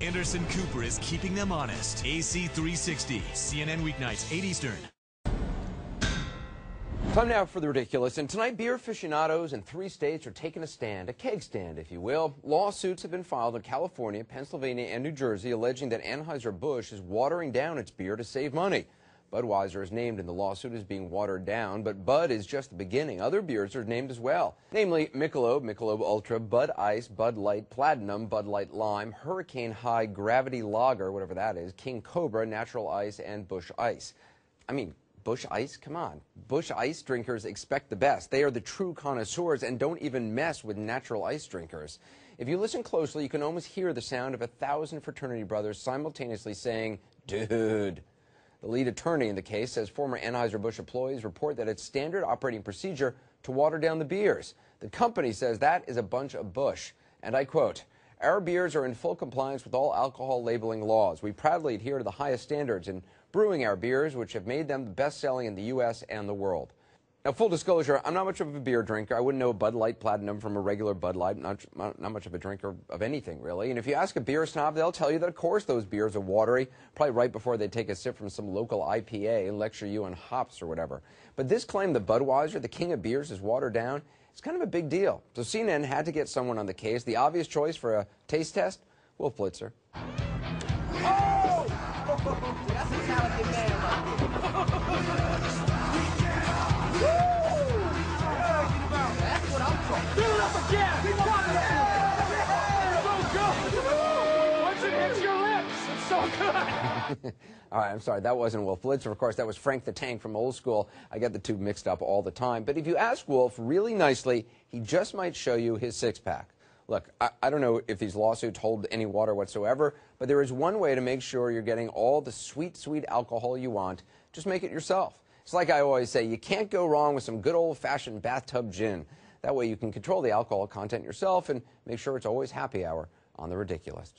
Anderson Cooper is keeping them honest. AC 360, CNN weeknights, 8 Eastern. Time now for the ridiculous. And tonight, beer aficionados in 3 states are taking a stand, a keg stand, if you will. Lawsuits have been filed in California, Pennsylvania, and New Jersey, alleging that Anheuser-Busch is watering down its beer to save money. Budweiser is named in the lawsuit as being watered down, but Bud is just the beginning. Other beers are named as well, namely Michelob, Michelob Ultra, Bud Ice, Bud Light Platinum, Bud Light Lime, Hurricane High Gravity Lager, whatever that is, King Cobra, Natural Ice, and Busch Ice. I mean, Busch Ice? Come on. Busch Ice drinkers expect the best. They are the true connoisseurs and don't even mess with natural ice drinkers. If you listen closely, you can almost hear the sound of 1,000 fraternity brothers simultaneously saying, "Dude." The lead attorney in the case says former Anheuser-Busch employees report that it's standard operating procedure to water down the beers. The company says that is a bunch of Busch. And I quote, "Our beers are in full compliance with all alcohol labeling laws. We proudly adhere to the highest standards in brewing our beers, which have made them the best-selling in the U.S. and the world." Now, full disclosure, I'm not much of a beer drinker. I wouldn't know Bud Light Platinum from a regular Bud Light. Not much of a drinker of anything, really. And if you ask a beer snob, they'll tell you that, of course, those beers are watery, probably right before they take a sip from some local IPA and lecture you on hops or whatever. But this claim that Budweiser, the king of beers, is watered down, it's kind of a big deal. So CNN had to get someone on the case. The obvious choice for a taste test? Wolf Blitzer. Oh! That's a talented man right there. Fill it up again! So good! Once it hits your lips, it's so good! All right, I'm sorry, that wasn't Wolf Blitzer. Of course, that was Frank the Tank from Old School. I get the two mixed up all the time. But if you ask Wolf really nicely, he just might show you his six-pack. Look, I don't know if these lawsuits hold any water whatsoever, but there is one way to make sure you're getting all the sweet, sweet alcohol you want. Just make it yourself. It's like I always say, you can't go wrong with some good old-fashioned bathtub gin. That way you can control the alcohol content yourself and make sure it's always happy hour on The Ridiculous.